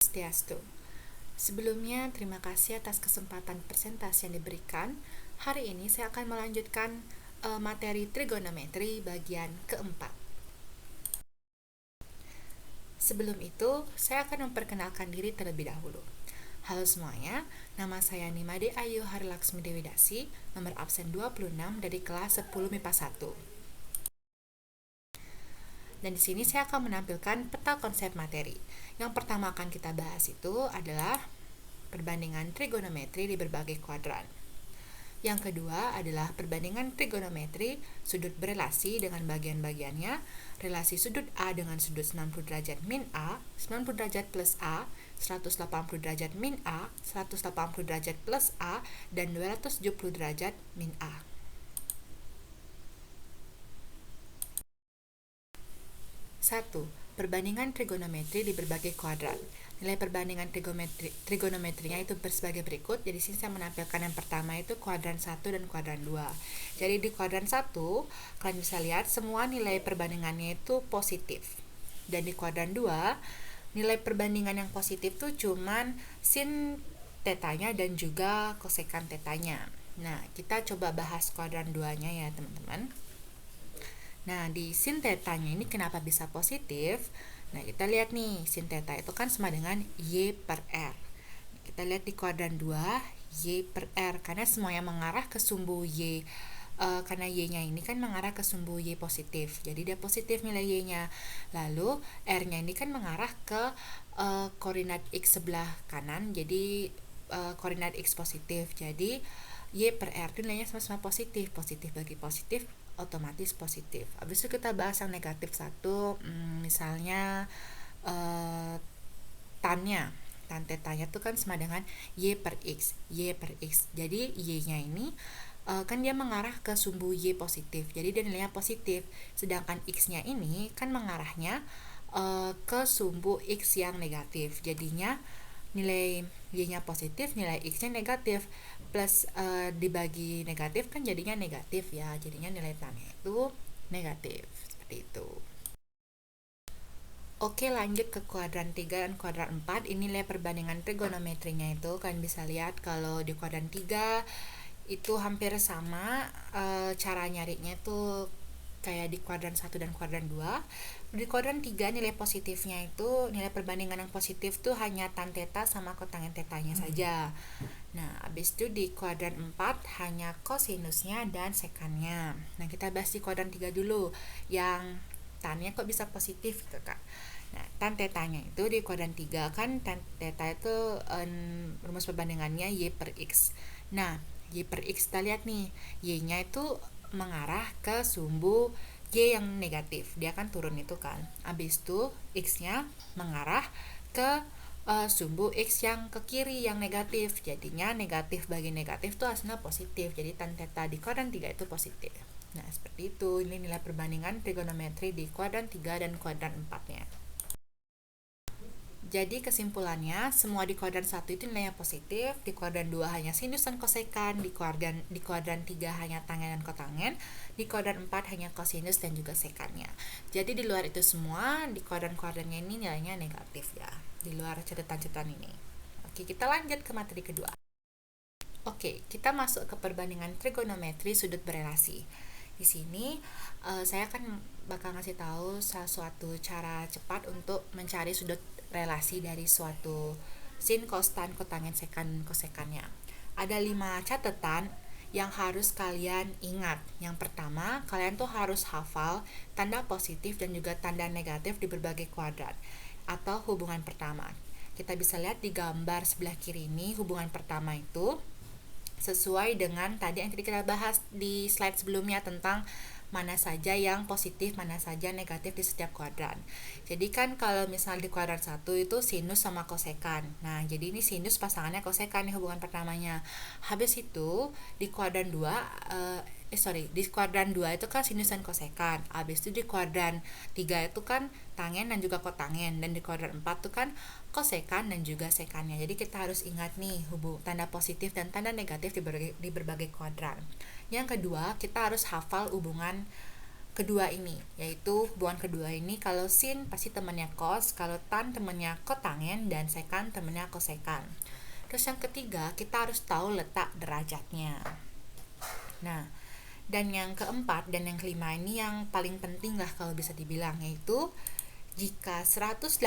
Swastiastu. Sebelumnya, terima kasih atas kesempatan presentasi yang diberikan. Hari ini saya akan melanjutkan materi trigonometri bagian keempat. Sebelum itu, saya akan memperkenalkan diri terlebih dahulu. Halo semuanya, nama saya Nimade Ayu Harilaksmi Dewi Dasi, nomor absen 26 dari kelas 10 MIPA 1. Dan di sini saya akan menampilkan peta konsep materi. Yang pertama akan kita bahas itu adalah perbandingan trigonometri di berbagai kuadran. Yang kedua adalah perbandingan trigonometri sudut berelasi dengan bagian-bagiannya, relasi sudut A dengan sudut 90 derajat min A, 90 derajat plus A, 180 derajat min A, 180 derajat plus A, dan 270 derajat min A. Satu, perbandingan trigonometri di berbagai kuadran. Nilai perbandingan trigonometrinya itu sebagai berikut. Jadi sini saya menampilkan yang pertama itu kuadran 1 dan kuadran 2. Jadi di kuadran 1, kalian bisa lihat semua nilai perbandingannya itu positif. Dan di kuadran 2, nilai perbandingan yang positif itu cuman sin tetanya dan juga kosekan tetanya. Nah, kita coba bahas kuadran 2-nya ya, teman-teman. Nah, di sin tetanya ini kenapa bisa positif? Nah, kita lihat nih, sin teta itu kan sama dengan Y per R. Kita lihat di kuadran 2, Y per R, karena semuanya mengarah ke sumbu Y. Karena Y-nya ini kan mengarah ke sumbu Y positif, jadi dia positif nilai Y-nya. Lalu, R-nya ini kan mengarah ke koordinat X sebelah kanan, jadi koordinat X positif. Jadi, Y per R itu nilainya sama-sama positif. Positif bagi positif, otomatis positif. Habis itu kita bahas yang negatif satu, misalnya tannya, tan tetanya itu kan sama dengan Y per X, Y per X. Jadi Y-nya ini kan dia mengarah ke sumbu Y positif, jadi dia nilainya positif. Sedangkan X-nya ini kan mengarahnya ke sumbu X yang negatif, jadinya nilai Y-nya positif, nilai X-nya negatif, plus dibagi negatif kan jadinya negatif ya, jadinya nilai tannya itu negatif, seperti itu. Oke, lanjut ke kuadran 3 dan kuadran 4. Ini nilai perbandingan trigonometrinya itu kan bisa lihat kalau di kuadran 3 itu hampir sama, cara nyarinya itu kayak di kuadran 1 dan kuadran 2. Di kuadran 3 nilai positifnya itu, nilai perbandingan yang positif tuh hanya tan theta sama kotangen tetanya saja. Nah, habis itu di kuadran 4 hanya kosinusnya dan sekannya. Nah, kita bahas di kuadran 3 dulu. Yang tannya kok bisa positif gitu, Kak. Nah, tan tetanya itu di kuadran 3 kan tan teta itu rumus perbandingannya Y per X. Nah, Y per X kita lihat nih, Y-nya itu mengarah ke sumbu Y yang negatif. Dia kan turun itu kan. Habis itu X-nya mengarah ke sumbu X yang ke kiri yang negatif. Jadinya negatif bagi negatif tuh hasilnya positif. Jadi tan theta di kuadran 3 itu positif. Nah, seperti itu. Ini nilai perbandingan trigonometri di kuadran 3 dan kuadran 4-nya. Jadi kesimpulannya, semua di kuadran 1 itu nilainya positif, di kuadran 2 hanya sinus dan kosekan, di kuadran 3 hanya tangen dan kotangen, di kuadran 4 hanya kosinus dan juga sekannya. Jadi di luar itu semua, di kuadran-kuadrannya ini nilainya negatif ya, di luar catatan-catatan ini. Oke, kita lanjut ke materi kedua. Oke, kita masuk ke perbandingan trigonometri sudut berelasi. Di sini saya akan bakal ngasih tahu salah suatu cara cepat untuk mencari sudut relasi dari suatu sin, cos, tan, kotangen, sekan, kosekannya. Ada 5 catatan yang harus kalian ingat. Yang pertama, kalian tuh harus hafal tanda positif dan juga tanda negatif di berbagai kuadran atau hubungan pertama. Kita bisa lihat di gambar sebelah kiri ini, hubungan pertama itu sesuai dengan tadi yang kita bahas di slide sebelumnya tentang mana saja yang positif, mana saja negatif di setiap kuadran. Jadi kan kalau misal di kuadran 1 itu sinus sama kosekan. Nah, jadi ini sinus pasangannya kosekan nih hubungan pertamanya. Habis itu di kuadran 2 di kuadran 2 itu kan sinus dan kosekan. Habis itu di kuadran 3 itu kan tangen dan juga kotangen, dan di kuadran 4 itu kan kosekan dan juga sekannya. Jadi kita harus ingat nih tanda positif dan tanda negatif di berbagai kuadran. Yang kedua, kita harus hafal hubungan kedua ini, yaitu hubungan kedua ini kalau sin pasti temannya cos, kalau tan temannya kotangen, dan sekan temannya kosekan. Terus yang ketiga, kita harus tahu letak derajatnya. Nah, dan yang keempat dan yang kelima ini yang paling penting lah kalau bisa dibilang, yaitu jika 180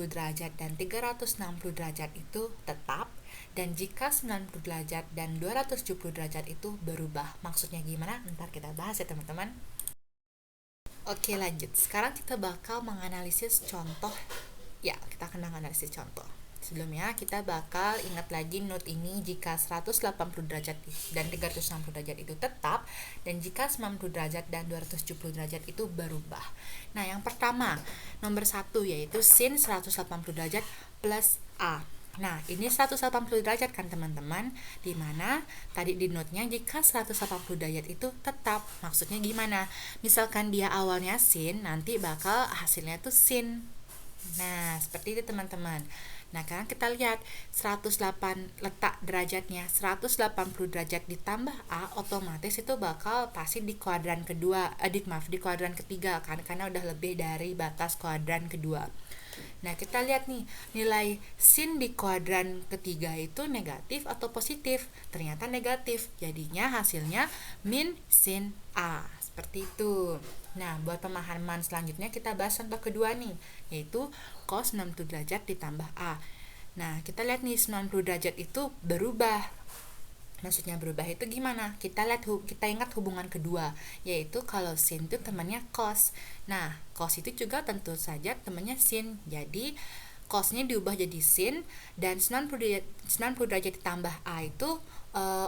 derajat dan 360 derajat itu tetap, dan jika 90 derajat dan 270 derajat itu berubah. Maksudnya gimana? Ntar kita bahas ya teman-teman. Oke, lanjut. Sekarang kita bakal menganalisis contoh. Ya, kita akan menganalisis contoh. Sebelumnya, kita bakal ingat lagi note ini jika 180 derajat dan 360 derajat itu tetap, dan jika 90 derajat dan 270 derajat itu berubah. Nah, yang pertama, nomor 1 yaitu sin 180 derajat plus A. Nah, ini 180 derajat kan teman-teman, dimana tadi di note-nya jika 180 derajat itu tetap. Maksudnya gimana? Misalkan dia awalnya sin, nanti bakal hasilnya tuh sin. Nah, seperti itu teman-teman. Nah, kan kita lihat 108 letak derajatnya 180 derajat ditambah A, otomatis itu bakal pasti di kuadran kedua, di kuadran ketiga kan, karena udah lebih dari batas kuadran kedua. Nah, kita lihat nih, nilai sin di kuadran ketiga itu negatif atau positif? Ternyata negatif, jadinya hasilnya min sin A, seperti itu. Nah, buat pemahaman selanjutnya kita bahas contoh kedua nih, yaitu cos 90 derajat ditambah A. Nah, kita lihat nih 90 derajat itu berubah. Maksudnya berubah itu gimana? Kita ingat hubungan kedua, yaitu kalau sin itu temannya cos. Nah, cos itu juga tentu saja temannya sin. Jadi cosnya diubah jadi sin, dan 90 derajat ditambah A itu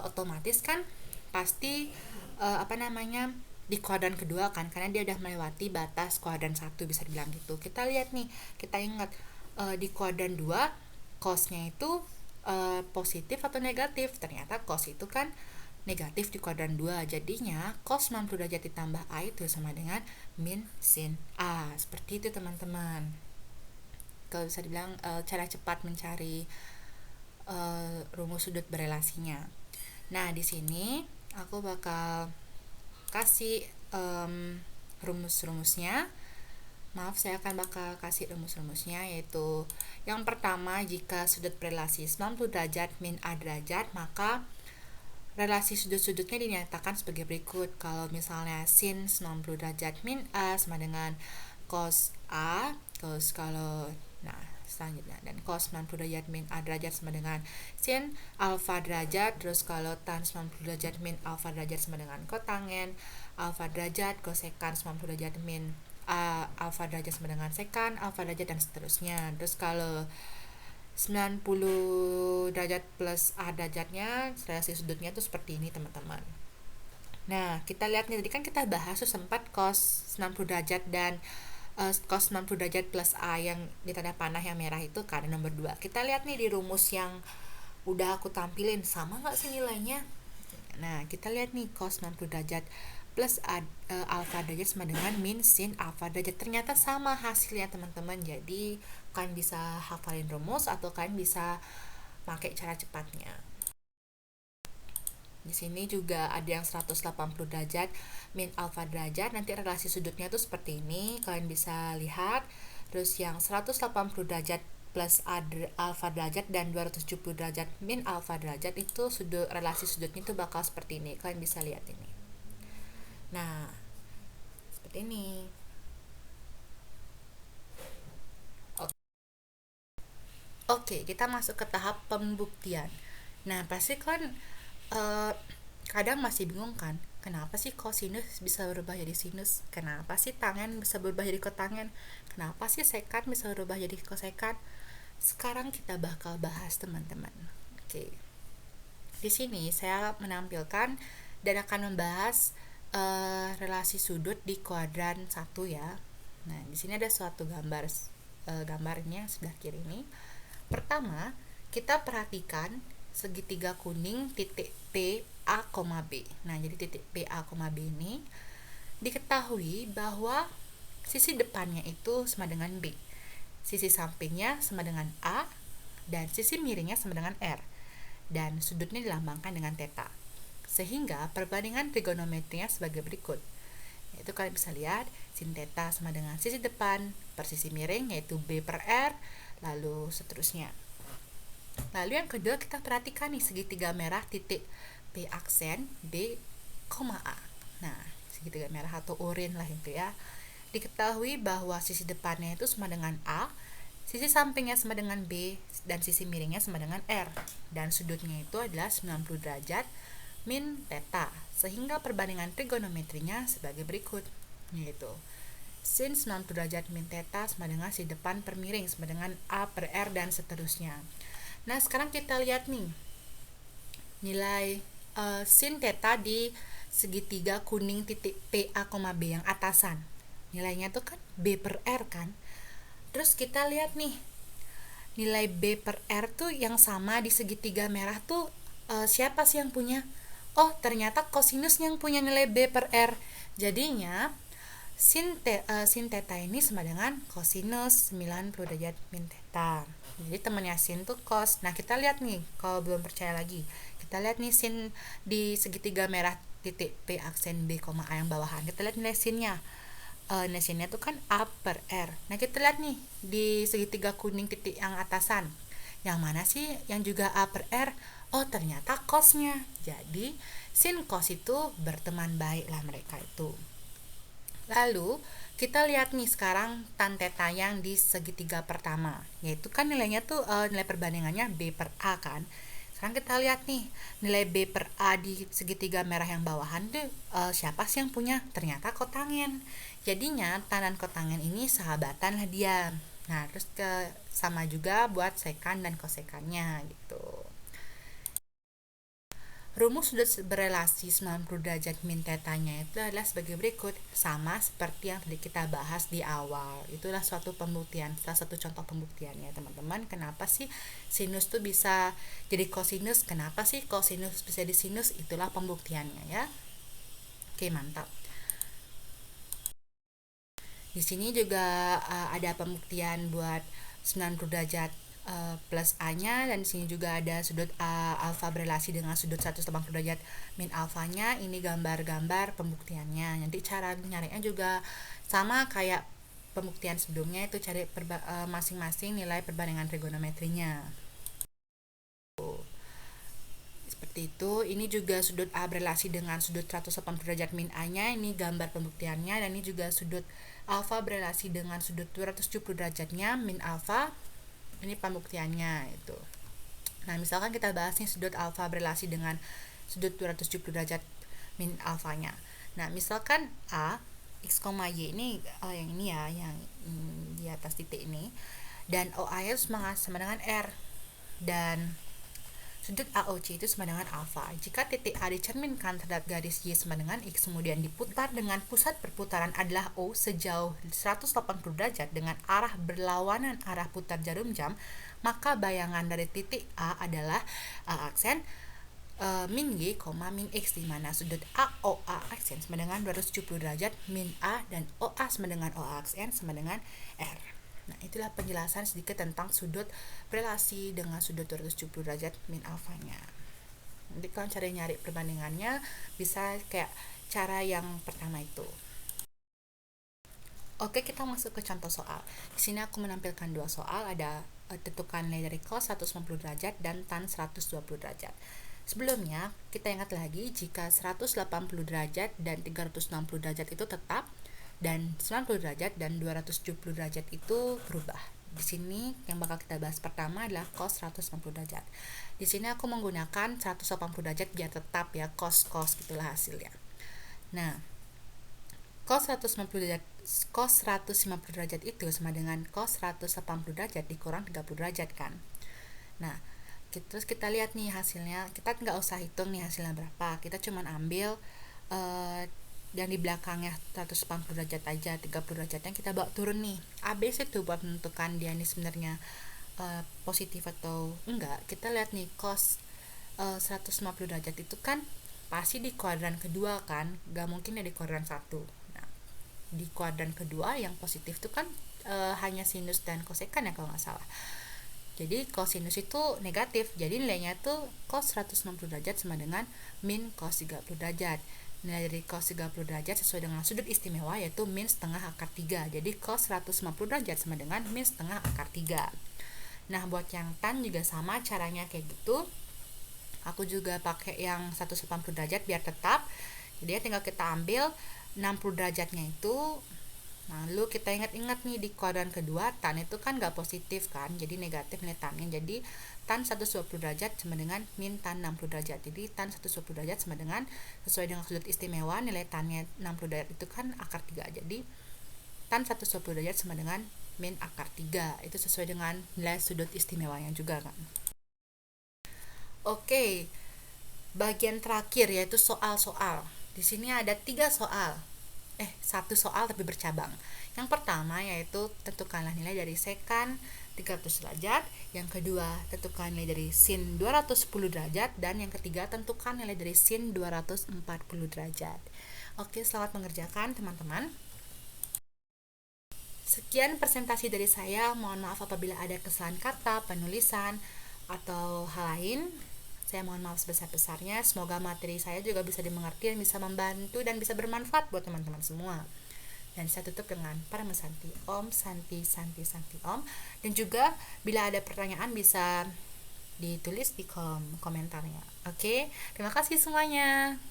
otomatis kan pasti di kuadran kedua kan, karena dia udah melewati batas kuadran 1, bisa dibilang gitu. Kita lihat nih, kita ingat di kuadran 2 cosnya itu positif atau negatif. Ternyata cos itu kan negatif di kuadran 2, jadinya cos 90 derajat ditambah A itu sama dengan min sin A. Seperti itu teman-teman, kalau bisa dibilang cara cepat mencari rumus sudut berelasinya. Nah, di sini aku bakal kasih rumus-rumusnya. Maaf, saya akan bakal kasih rumus-rumusnya, yaitu yang pertama, jika sudut berelasi 90 derajat min A derajat, maka relasi sudut-sudutnya dinyatakan sebagai berikut. Kalau misalnya sin 90 derajat min A sama dengan cos A, terus kalau selanjutnya, dan cos 90 derajat min A derajat sama dengan sin alfa derajat, terus kalau tan 90 derajat min alfa derajat sama dengan kotangen alfa derajat, kosekan 90 derajat min alfa derajat sama dengan sekan alfa derajat, dan seterusnya. Terus kalau 90 derajat plus A derajatnya, relasi sudutnya tuh seperti ini teman-teman. Nah, kita lihat nih, tadi kan kita bahas tuh sempat cos 90 derajat dan cos 90 derajat plus A yang di tanda panah yang merah itu kan nomor 2. Kita lihat nih di rumus yang udah aku tampilin, sama nggak sih nilainya? Nah, kita lihat nih, cos 90 derajat plus alfa derajat sama dengan min sin alfa derajat. Ternyata sama hasilnya teman-teman. Jadi kalian bisa hafalin rumus atau kalian bisa pakai cara cepatnya. Di sini juga ada yang 180 derajat min alfa derajat. Nanti relasi sudutnya tuh seperti ini, kalian bisa lihat. Terus yang 180 derajat plus alfa derajat dan 270 derajat min alfa derajat itu relasi sudutnya itu bakal seperti ini. Kalian bisa lihat ini. Nah, seperti ini. Oke, kita masuk ke tahap pembuktian. Nah, pasti kan kadang masih bingung kan, kenapa sih kosinus bisa berubah jadi sinus? Kenapa sih tangen bisa berubah jadi kotangen? Kenapa sih sekan bisa berubah jadi kosekan? Sekarang kita bakal bahas teman-teman. Oke. Di sini saya menampilkan dan akan membahas relasi sudut di kuadran 1 ya. Nah, di sini ada suatu gambarnya sebelah kiri ini. Pertama, kita perhatikan segitiga kuning titik P A, B. Nah, jadi titik P A, B ini diketahui bahwa sisi depannya itu sama dengan B, sisi sampingnya sama dengan A, dan sisi miringnya sama dengan R, dan sudutnya dilambangkan dengan theta. Sehingga perbandingan trigonometrinya sebagai berikut, Itu kalian bisa lihat sin theta sama dengan sisi depan per sisi miring, yaitu B per R, lalu seterusnya. Lalu yang kedua, kita perhatikan nih segitiga merah titik P aksen B, A. Nah, segitiga merah atau urin lah itu ya. Diketahui bahwa sisi depannya itu sama dengan A, sisi sampingnya sama dengan B, dan sisi miringnya sama dengan R. Dan sudutnya itu adalah 90 derajat min theta. Sehingga perbandingan trigonometrinya sebagai berikut, yaitu sin 90 derajat min theta sama dengan sisi depan per miring sama dengan A per R dan seterusnya. Nah, sekarang kita lihat nih nilai sin theta di segitiga kuning titik PA, B yang atasan. Nilainya tuh kan B per R kan. Terus kita lihat nih nilai B per R tuh yang sama di segitiga merah tuh siapa sih yang punya? Oh, ternyata kosinus yang punya nilai B per R. Jadinya sin theta ini sama dengan kosinus 90 derajat min theta. Jadi temannya sin tuh cos. Nah, kita lihat nih, kalau belum percaya lagi, kita lihat nih sin di segitiga merah titik P aksen B, A yang bawahan. Kita lihat nilai sinnya. Nilai sinnya tuh kan A per R. Nah, kita lihat nih di segitiga kuning titik yang atasan. Yang mana sih yang juga A per R? Oh, ternyata cosnya. Jadi sin cos itu berteman baik lah mereka itu. Lalu kita lihat nih sekarang tan theta yang di segitiga pertama, yaitu kan nilainya tuh nilai perbandingannya B per A kan. Sekarang kita lihat nih nilai B per A di segitiga merah yang bawahan tuh siapa sih yang punya? Ternyata kotangen. Jadinya tan dan kotangen ini sahabatan lah dia. Nah, terus sama juga buat sekan dan kosekannya gitu. Rumus sudut berelasi 90 derajat min tetanya itu adalah sebagai berikut, sama seperti yang tadi kita bahas di awal. Itulah suatu pembuktian, salah satu contoh pembuktiannya teman-teman. Kenapa sih sinus tuh bisa jadi kosinus? Kenapa sih kosinus bisa jadi sinus? Itulah pembuktiannya ya. Oke, mantap. Di sini juga ada pembuktian buat 90 derajat plus A-nya, dan di sini juga ada sudut alfa berelasi dengan sudut 180 derajat min alfanya. Ini gambar-gambar pembuktiannya. Nanti cara nyarinya juga sama kayak pembuktian sebelumnya, itu cari masing-masing nilai perbandingan trigonometrinya. Seperti itu. Ini juga sudut A berelasi dengan sudut 180 derajat min A-nya. Ini gambar pembuktiannya. Dan ini juga sudut alfa berelasi dengan sudut 270 derajatnya min alfa. Ini pembuktiannya itu. Nah, misalkan kita bahas nih sudut alfa berelasi dengan sudut 270 derajat min alfanya. Nah, misalkan A x, y ini yang ini ya, yang di atas titik ini, dan OA itu sama dengan R, dan sudut AOC itu sama dengan alfa. Jika titik A dicerminkan terhadap garis Y sama dengan X, kemudian diputar dengan pusat perputaran adalah O sejauh 180 derajat dengan arah berlawanan arah putar jarum jam, maka bayangan dari titik A adalah A aksen min Y, min X, di mana sudut AOA aksen sama dengan 270 derajat min A dan OA sama dengan OA aksen sama dengan R. Nah, itulah penjelasan sedikit tentang sudut relasi dengan sudut 270 derajat min alfanya. Nanti kalau cara nyari perbandingannya bisa kayak cara yang pertama itu. Oke, kita masuk ke contoh soal. Di sini aku menampilkan dua soal, ada tentukan nilai dari cos 190 derajat dan tan 120 derajat. Sebelumnya, kita ingat lagi jika 180 derajat dan 360 derajat itu tetap, dan 90 derajat dan 270 derajat itu berubah. Di sini yang bakal kita bahas pertama adalah cos 190 derajat. Di sini aku menggunakan 180 derajat biar tetap ya, cos gitulah hasilnya. Nah, cos 150 derajat itu sama dengan cos 180 derajat dikurang 30 derajat kan. Nah, terus kita lihat nih hasilnya. Kita nggak usah hitung nih hasilnya berapa. Kita cuman ambil dan di belakangnya 180 derajat aja, 30 derajatnya kita bawa turun nih. ABC tuh buat menentukan dia ini sebenarnya positif atau enggak. Kita lihat nih cos 150 derajat itu kan pasti di kuadran kedua kan, gak mungkin ya di kuadran satu. Nah, di kuadran kedua yang positif itu kan hanya sinus dan kosekan ya kalau nggak salah. Jadi kosinus itu negatif, jadi nilainya tuh cos 160 derajat sama dengan min cos 30 derajat. nilai dari cos 30 derajat sesuai dengan sudut istimewa yaitu min setengah akar 3. Jadi cos 150 derajat sama dengan min setengah akar 3. Nah, buat yang tan juga sama caranya kayak gitu. Aku juga pakai yang 180 derajat biar tetap. Jadi ya tinggal kita ambil 60 derajatnya itu. Lalu kita ingat-ingat nih di kuadran kedua tan itu kan nggak positif kan, jadi negatif nilai tannya. Jadi tan 120 derajat sama dengan min tan 60 derajat. Jadi tan 120 derajat sama dengan sesuai dengan sudut istimewa nilai tannya 60 derajat itu kan akar 3. Jadi tan 120 derajat sama dengan min akar 3. Itu sesuai dengan nilai sudut istimewanya juga kan. Oke, bagian terakhir yaitu soal-soal. Di sini ada 3 soal. Satu soal tapi bercabang. Yang pertama yaitu tentukanlah nilai dari sekan 300 derajat, yang kedua tentukan nilai dari sin 210 derajat, dan yang ketiga tentukan nilai dari sin 240 derajat. Oke, selamat mengerjakan teman-teman. Sekian presentasi dari saya. Mohon maaf apabila ada kesalahan kata, penulisan, atau hal lain. Saya mohon maaf sebesar-besarnya. Semoga materi saya juga bisa dimengerti dan bisa membantu dan bisa bermanfaat buat teman-teman semua. Dan saya tutup dengan Parama Santi Om, Santi, Santi, Santi Om. Dan juga bila ada pertanyaan bisa ditulis di kolom komentarnya. Oke, terima kasih semuanya.